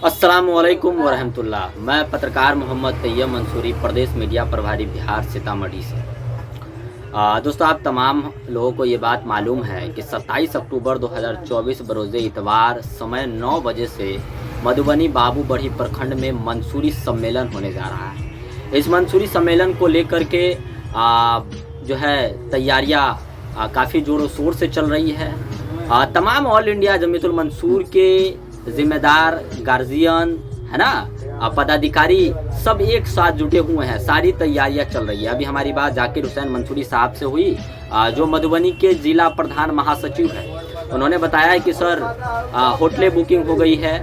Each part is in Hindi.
अस्सलामुअलैकुम वरहमतुल्लाह। मैं पत्रकार मोहम्मद तैयब मंसूरी, प्रदेश मीडिया प्रभारी, बिहार, सीतामढ़ी से। दोस्तों, आप तमाम लोगों को ये बात मालूम है कि 27 अक्टूबर 2024 बरोज़ इतवार समय 9 बजे से मधुबनी बाबू बढ़ी प्रखंड में मंसूरी सम्मेलन होने जा रहा है। इस मंसूरी सम्मेलन को लेकर के जो है तैयारियाँ काफ़ी ज़ोरों शोर से चल रही है। तमाम ऑल इंडिया जमीयतुल मंसूर के जिम्मेदार, गार्जियन, है ना, पदाधिकारी सब एक साथ जुटे हुए हैं। सारी तैयारियां चल रही है। अभी हमारी बात जाकिर हुसैन मंसूरी साहब से हुई, जो मधुबनी के जिला प्रधान महासचिव है। उन्होंने बताया है कि सर होटलें बुकिंग हो गई है,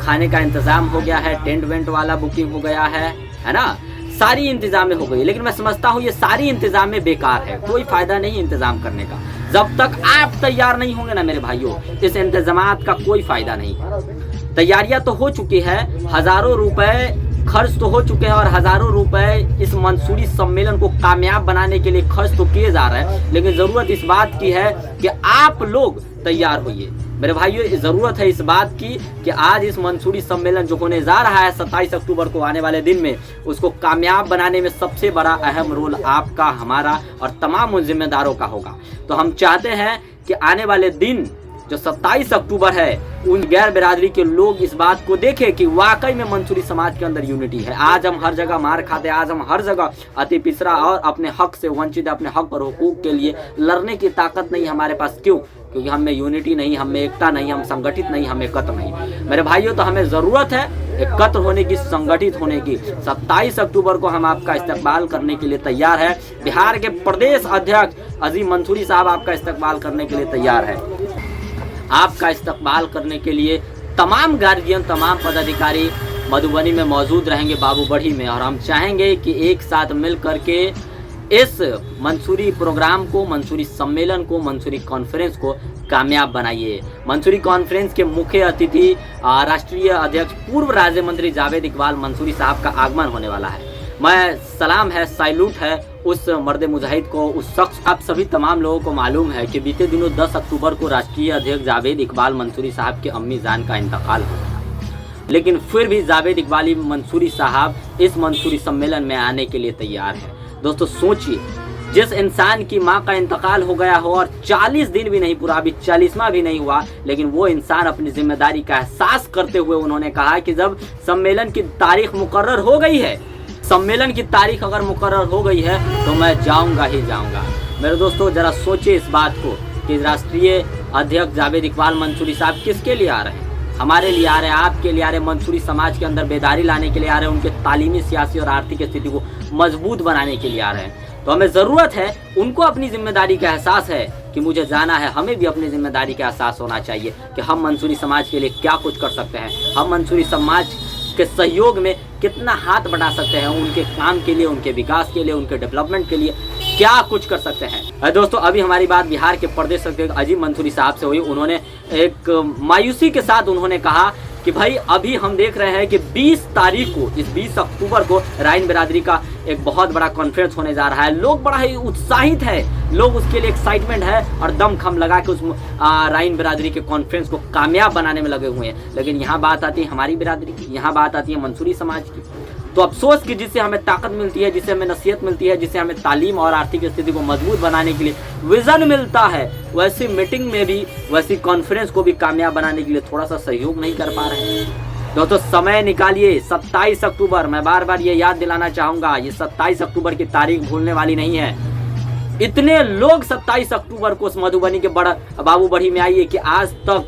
खाने का इंतज़ाम हो गया है, टेंट वेंट वाला बुकिंग हो गया है ना, सारी इंतजामें हो गई। लेकिन मैं समझता हूँ ये सारी इंतजामें बेकार है, कोई फ़ायदा नहीं इंतज़ाम करने का। जब तक आप तैयार नहीं होंगे ना मेरे भाइयों, इस इंतजामात का कोई फ़ायदा नहीं है। तैयारियां तो हो चुकी है, हज़ारों रुपए खर्च तो हो चुके हैं और हज़ारों रुपए इस मंसूरी सम्मेलन को कामयाब बनाने के लिए खर्च तो किए जा रहे हैं। लेकिन ज़रूरत इस बात की है कि आप लोग तैयार होइए मेरे भाइयों। ज़रूरत है इस बात की कि आज इस मंसूरी सम्मेलन जो होने जा रहा है 27 अक्टूबर को आने वाले दिन में, उसको कामयाब बनाने में सबसे बड़ा अहम रोल आपका, हमारा और तमाम उन जिम्मेदारों का होगा। तो हम चाहते हैं कि आने वाले दिन जो 27 अक्टूबर है, उन गैर बिरादरी के लोग इस बात को देखें कि वाकई में मंसूरी समाज के अंदर यूनिटी है। आज हम हर जगह मार खाते, आज हम हर जगह अति पिछड़ा और अपने हक से वंचित, अपने हक और हुकूक के लिए लड़ने की ताकत नहीं हमारे पास। क्यों? क्योंकि हम में यूनिटी नहीं, हम में एकता नहीं, हम संगठित नहीं, हम एकत्र नहीं। मेरे भाइयों, तो हमें ज़रूरत है एकत्र होने की, संगठित होने की। 27 अक्टूबर को हम आपका इस्तकबाल करने के लिए तैयार है। बिहार के प्रदेश अध्यक्ष अजीम मंसूरी साहब आपका इस्तकबाल करने के लिए तैयार है। आपका इस्तकबाल करने के लिए तमाम गार्जियन, तमाम पदाधिकारी मधुबनी में मौजूद रहेंगे, बाबू बढ़ी में। और हम चाहेंगे कि एक साथ मिल करके इस मंसूरी प्रोग्राम को, मंसूरी सम्मेलन को, मंसूरी कॉन्फ्रेंस को कामयाब बनाइए। मंसूरी कॉन्फ्रेंस के मुख्य अतिथि राष्ट्रीय अध्यक्ष पूर्व राज्य मंत्री जावेद इकबाल मंसूरी साहब का आगमन होने वाला है। मैं सलाम है, सैल्यूट है उस मर्द मुजाहिद को, उस शख्स। आप सभी तमाम लोगों को मालूम है कि बीते दिनों 10 अक्टूबर को राष्ट्रीय अध्यक्ष जावेद इकबाल मंसूरी साहब के अम्मी जान का इंतकाल हो गया। लेकिन फिर भी जावेद इकबाल मंसूरी साहब इस मंसूरी सम्मेलन में आने के लिए तैयार है। दोस्तों सोचिए, जिस इंसान की माँ का इंतकाल हो गया हो और 40 दिन भी नहीं पूरा, अभी 40वां भी नहीं हुआ, लेकिन वो इंसान अपनी जिम्मेदारी का एहसास करते हुए उन्होंने कहा कि जब सम्मेलन की तारीख मुकर्रर हो गई है, सम्मेलन की तारीख अगर मुकर्रर हो गई है तो मैं जाऊंगा ही जाऊंगा। मेरे दोस्तों, जरा सोचिए इस बात को कि राष्ट्रीय अध्यक्ष जावेद इकबाल मंसूरी साहब किसके लिए आ रहे हैं? हमारे लिए आ रहे हैं, आपके लिए आ रहे हैं, मंसूरी समाज के अंदर बेदारी लाने के लिए आ रहे हैं, उनके तालीमी, सियासी और आर्थिक स्थिति को मजबूत बनाने के लिए आ रहे हैं। तो हमें ज़रूरत है, उनको अपनी जिम्मेदारी का एहसास है कि मुझे जाना है। हमें भी अपनी जिम्मेदारी का एहसास होना चाहिए कि हम मंसूरी समाज के लिए क्या कुछ कर सकते हैं, हम मंसूरी समाज के सहयोग में कितना हाथ बढ़ा सकते हैं, उनके काम के लिए, उनके विकास के लिए, उनके डेवलपमेंट के लिए क्या कुछ कर सकते हैं। दोस्तों, अभी हमारी बात बिहार के प्रदेश अध्यक्ष अजीम मंसूरी साहब से हुई। उन्होंने एक मायूसी के साथ उन्होंने कहा कि भाई अभी हम देख रहे हैं कि 20 तारीख को, इस 20 अक्टूबर को राइन बिरादरी का एक बहुत बड़ा कॉन्फ्रेंस होने जा रहा है। लोग बड़ा ही उत्साहित है, लोग उसके लिए एक्साइटमेंट है और दम खम लगा के उस राइन बिरादरी के कॉन्फ्रेंस को कामयाब बनाने में लगे हुए हैं। लेकिन यहाँ बात आती है हमारी बिरादरी की, यहाँ बात आती है मंसूरी समाज की। तो अफसोस कि जिससे हमें ताकत मिलती है, जिससे हमें नसीहत मिलती है, जिससे हमें तालीम और आर्थिक स्थिति को मजबूत बनाने के लिए विजन मिलता है, वैसी मीटिंग में भी, वैसी कॉन्फ्रेंस को भी कामयाब बनाने के लिए थोड़ा सा सहयोग नहीं कर पा रहे हैं। दोस्तों समय निकालिए। 27 अक्टूबर, मैं बार बार ये याद दिलाना चाहूँगा, ये 27 अक्टूबर की तारीख भूलने वाली नहीं है। इतने लोग 27 अक्टूबर को उस मधुबनी के बड़ा बाबू बढ़ी में आइए कि आज तक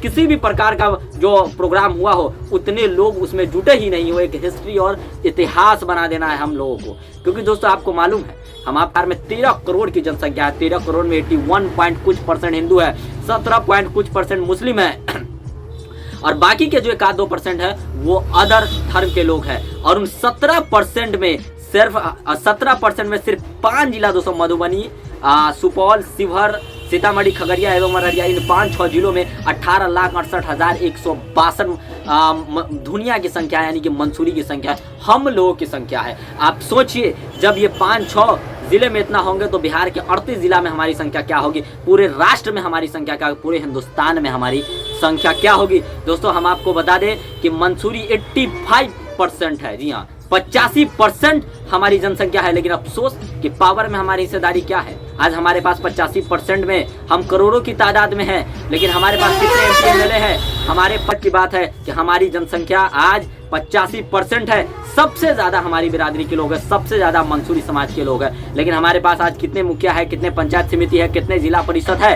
किसी भी प्रकार का जो प्रोग्राम हुआ हो, उतने लोग उसमें जुटे ही नहीं हो। एक हिस्ट्री और इतिहास बना देना है हम लोगों को। क्योंकि दोस्तों आपको मालूम है, हमारे बिहार में 13 करोड़ की जनसंख्या है। 13 करोड़ में 81 पॉइंट कुछ % हिंदू है, 17 पॉइंट कुछ % मुस्लिम है और बाकी के जो 1-2% है वो अदर धर्म के लोग हैं। और उन 17% में सिर्फ 17% में सिर्फ 5 जिला, दोस्तों मधुबनी, सुपौल, शिवहर, सीतामढ़ी, खगड़िया एवं अररिया, इन 5-6 जिलों में 18,68,162 दुनिया की संख्या यानी कि मंसूरी की संख्या, हम लोगों की संख्या है। आप सोचिए, जब ये 5-6 जिले में इतना होंगे तो बिहार के 38 जिला में हमारी संख्या क्या होगी, पूरे राष्ट्र में हमारी संख्या क्या होगी, पूरे हिंदुस्तान में हमारी संख्या क्या होगी। दोस्तों हम आपको बता दें कि मंसूरी 85% है। जी हाँ, 85% हमारी जनसंख्या है, लेकिन अफसोस कि पावर में हमारी हिस्सेदारी क्या है। आज हमारे पास 85% में हम करोड़ों की तादाद में हैं, लेकिन हमारे पास कितने एमपी एमएलए हैं। हमारे पद की बात है कि हमारी जनसंख्या आज 85% है। सबसे ज्यादा हमारी बिरादरी के लोग हैं, सबसे ज्यादा मंसूरी समाज के लोग हैं, लेकिन हमारे पास आज कितने मुखिया है, कितने पंचायत समिति है, कितने जिला परिषद है,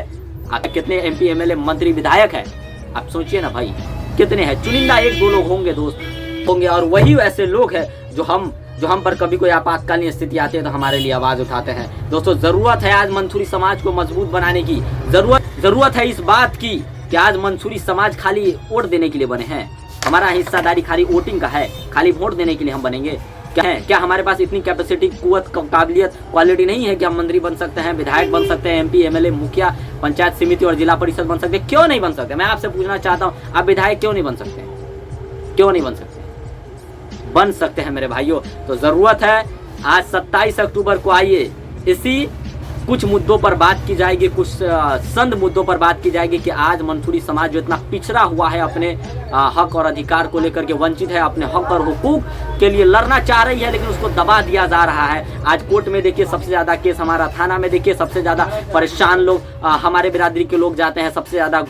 कितने एमपी एमएलए मंत्री विधायक है। आप सोचिए ना भाई, कितने हैं। चुनिंदा 1-2 लोग होंगे दोस्त होंगे, और वही ऐसे लोग हैं जो हम पर कभी कोई आपातकालीन स्थिति आती है तो हमारे लिए आवाज उठाते हैं। दोस्तों जरूरत है आज मंसूरी समाज को मजबूत बनाने की, जरूरत है इस बात की कि आज मंसूरी समाज खाली वोट देने के लिए बने हैं। हमारा हिस्सादारी खाली वोटिंग का है, खाली वोट देने के लिए हम बनेंगे क्या हमारे पास इतनी कैपेसिटी, कुव्वत, काबिलियत, क्वालिटी नहीं है कि हम मंत्री बन सकते हैं, विधायक बन सकते हैं, एमपी एमएलए, मुखिया, पंचायत समिति और जिला परिषद बन सकते हैं? क्यों नहीं बन सकते? मैं आपसे पूछना चाहता हूँ, आप विधायक क्यों नहीं बन सकते? क्यों नहीं बन सकते? बन सकते हैं मेरे भाइयों। तो जरूरत है आज 27 अक्टूबर को आइए, इसी कुछ मुद्दों पर बात की जाएगी, कुछ संद मुद्दों पर बात की जाएगी कि आज मंसूरी समाज जो इतना पिछड़ा हुआ है, अपने हक और अधिकार को लेकर के वंचित है, अपने हक और हुकूक के लिए लड़ना चाह रही है, लेकिन उसको दबा दिया जा रहा है। आज कोर्ट में देखिए सबसे ज्यादा केस, हमारा थाना में देखिए सबसे ज्यादा परेशान लोग हमारे बिरादरी के लोग जाते हैं, सबसे ज्यादा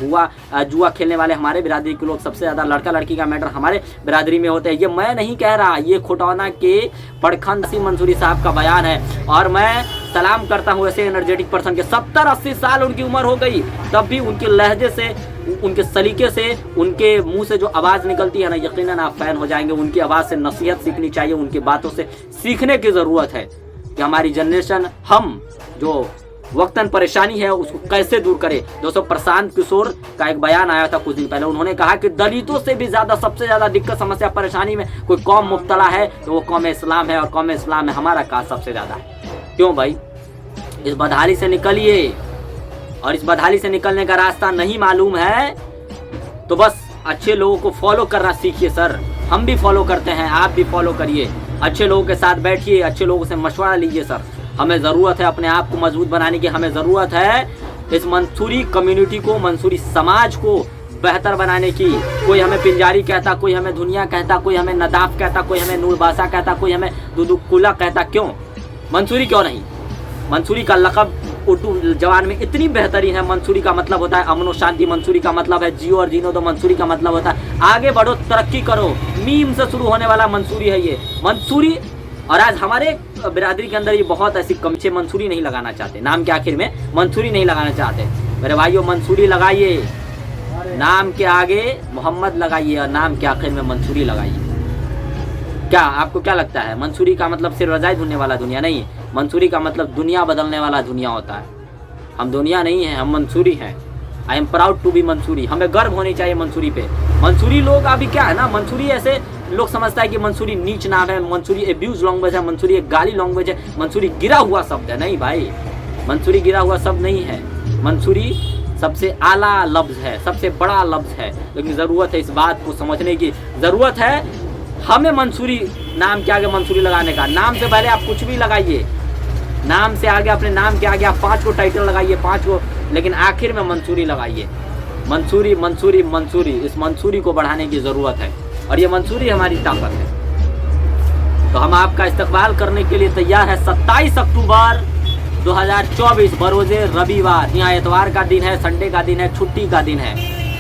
जुआ खेलने वाले हमारे बिरादरी के लोग, सबसे ज्यादा लड़का लड़की का मैटर हमारे बिरादरी में होते हैं। ये मैं नहीं कह रहा, ये खुटौना के प्रखंड मंसूरी साहब का बयान है। और मैं सलाम करता हूँ ऐसे एनर्जेटिक पर्सन के, 70-80 साल उनकी उम्र हो गई, तब भी उनके लहजे से, उनके सलीके से, उनके मुंह से जो आवाज़ निकलती है ना, यकीनन आप फैन हो जाएंगे। उनकी आवाज़ से नसीहत सीखनी चाहिए, उनकी बातों से सीखने की ज़रूरत है कि हमारी जनरेशन, हम जो वक्तन परेशानी है उसको कैसे दूर करे। दोस्तों प्रशांत किशोर का एक बयान आया था कुछ दिन पहले, उन्होंने कहा कि दलितों से भी ज्यादा, सबसे ज्यादा दिक्कत, समस्या, परेशानी में कोई कौम मुब्तला है तो वो कौम इस्लाम है, और कौम इस्लाम में हमारा कास्ट सबसे ज्यादा है। क्यों भाई? इस बदहाली से निकलिए, और इस बदहाली से निकलने का रास्ता नहीं मालूम है तो बस अच्छे लोगों को फॉलो करना सीखिए। सर हम भी फॉलो करते हैं, आप भी फॉलो करिए, अच्छे लोगों के साथ बैठिए, अच्छे लोगों से मशवरा लीजिए। सर हमें ज़रूरत है अपने आप को मजबूत बनाने की, हमें ज़रूरत है इस मंसूरी कम्युनिटी को, मंसूरी समाज को बेहतर बनाने की। कोई हमें पिंजारी कहता, कोई हमें दुनिया कहता, कोई हमें नदाफ कहता, कोई हमें नूरबासा कहता, कोई हमें दुदुकुला कहता। क्यों मंसूरी क्यों नहीं? मंसूरी का लक़ब उर्दू जवान में इतनी बेहतरीन है। मंसूरी का मतलब होता है अमन और शांति, मंसूरी का मतलब है जियो और जीनो, तो मंसूरी का मतलब होता है आगे बढ़ो, तरक्की करो। मीम से शुरू होने वाला मंसूरी है ये मंसूरी। और आज हमारे बिरादरी के अंदर ये बहुत ऐसी कमचे मंसूरी नहीं लगाना चाहते, नाम के आखिर में मंसूरी नहीं लगाना चाहते। मेरे भाइयों मंसूरी लगाइए, नाम के आगे मोहम्मद लगाइए और नाम के आखिर में मंसूरी लगाइए। क्या आपको क्या लगता है मंसूरी का मतलब सिर्फ रजाई धुलने वाला दुनिया नहीं है? मंसूरी का मतलब दुनिया बदलने वाला दुनिया होता है। हम दुनिया नहीं है, हम मंसूरी हैं। I am proud to be Mussoorie. हमें गर्व होनी चाहिए मंसूरी पे। मंसूरी लोग अभी क्या है ना, मंसूरी ऐसे लोग समझता है कि मंसूरी नीच नाम है, मंसूरी एब्यूज लैंग्वेज है, मंसूरी एक गाली लैंग्वेज है, मंसूरी गिरा हुआ शब्द है। नहीं भाई, मंसूरी गिरा हुआ शब्द नहीं है। मंसूरी सबसे आला लफ्ज है, सबसे बड़ा लफ्ज है। लेकिन ज़रूरत है इस बात को समझने की, ज़रूरत है हमें मंसूरी नाम के आगे मंसूरी लगाने का। नाम से पहले आप कुछ भी लगाइए, नाम से आगे, अपने नाम के आगे आप 5 को टाइटल लगाइए, 5 को, लेकिन आखिर में मंसूरी लगाइए। मंसूरी मंसूरी मंसूरी, इस मंसूरी को बढ़ाने की ज़रूरत है और ये मंसूरी हमारी ताकत है। तो हम आपका इस्तकबाल करने के लिए तैयार है। 27 अक्टूबर 2024 बरोज़े रविवार, यहाँ एतवार का दिन है, संडे का दिन है, छुट्टी का दिन है,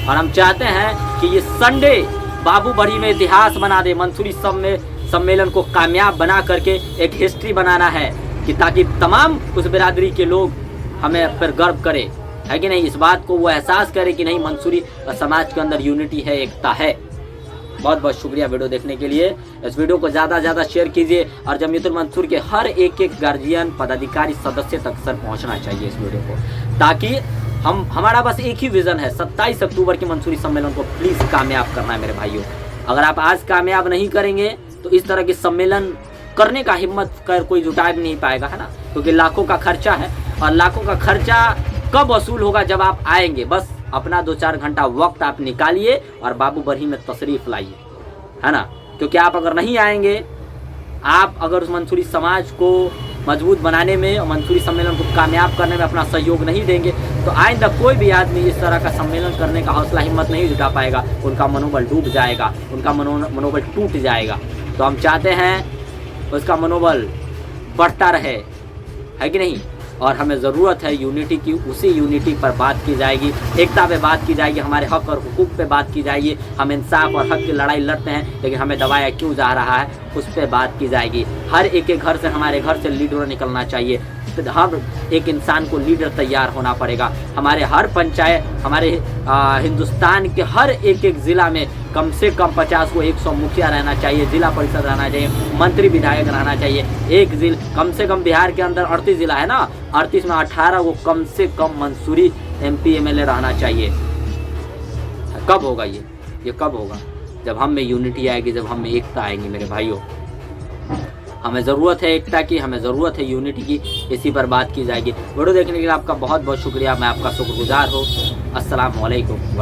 और हम चाहते हैं कि ये संडे बाबू बड़ी में इतिहास बना दे। मंसूरी सम्मेलन को कामयाब बना करके एक हिस्ट्री बनाना है कि ताकि तमाम उस बिरादरी के लोग हमें पर गर्व करें, है कि नहीं? इस बात को वो एहसास करे कि नहीं, मंसूरी समाज के अंदर यूनिटी है, एकता है। बहुत बहुत शुक्रिया वीडियो देखने के लिए। इस वीडियो को ज़्यादा से ज़्यादा शेयर कीजिए और जमीयतुल मंसूर के हर एक गार्जियन, पदाधिकारी, सदस्य तक सर पहुँचना चाहिए इस वीडियो को, ताकि हमारा बस एक ही विज़न है, 27 अक्टूबर के मंसूरी सम्मेलन को प्लीज़ कामयाब करना है मेरे भाइयों। अगर आप आज कामयाब नहीं करेंगे तो इस तरह के सम्मेलन करने का हिम्मत कर कोई जुटा भी नहीं पाएगा, है ना? क्योंकि लाखों का खर्चा है, और लाखों का खर्चा कब वसूल होगा? जब आप आएंगे। बस अपना 2-4 घंटा वक्त आप निकालिए और बाबू बरही में तशरीफ़ लाइए, है ना? क्योंकि आप अगर नहीं आएंगे, आप अगर उस मंसूरी समाज को मजबूत बनाने में, मंसूरी सम्मेलन को कामयाब करने में अपना सहयोग नहीं देंगे तो आइंदा कोई भी आदमी इस तरह का सम्मेलन करने का हौसला हिम्मत नहीं जुटा पाएगा, उनका मनोबल डूब जाएगा, उनका मनोबल टूट जाएगा। तो हम चाहते हैं उसका मनोबल बढ़ता रहे, है कि नहीं। और हमें ज़रूरत है यूनिटी की, उसी यूनिटी पर बात की जाएगी, एकता पे बात की जाएगी, हमारे हक और हुकूक पे बात की जाएगी। हम इंसाफ और हक की लड़ाई लड़ते हैं लेकिन हमें दबाया क्यों जा रहा है, उस पर बात की जाएगी। हर एक के घर से, हमारे घर से लीडर निकलना चाहिए। हर एक इंसान को लीडर तैयार होना पड़ेगा। हमारे हर पंचायत, हमारे हिंदुस्तान के हर एक ज़िला में कम से कम 50 को 100 मुखिया रहना चाहिए, जिला परिषद रहना चाहिए, मंत्री विधायक रहना चाहिए। एक जिला कम से कम, बिहार के अंदर 38 ज़िला है ना, 38 में 18 को कम से कम मंसूरी MP MLA रहना चाहिए। कब होगा ये कब होगा? जब हम में यूनिटी आएगी, जब हम में एकता आएगी मेरे भाइयों। हमें ज़रूरत है एकता की, हमें ज़रूरत है यूनिटी की, इसी पर बात की जाएगी। वीडियो देखने के लिए आपका बहुत बहुत शुक्रिया, मैं आपका शुक्रगुजार हूँ। अस्सलाम वालेकुम।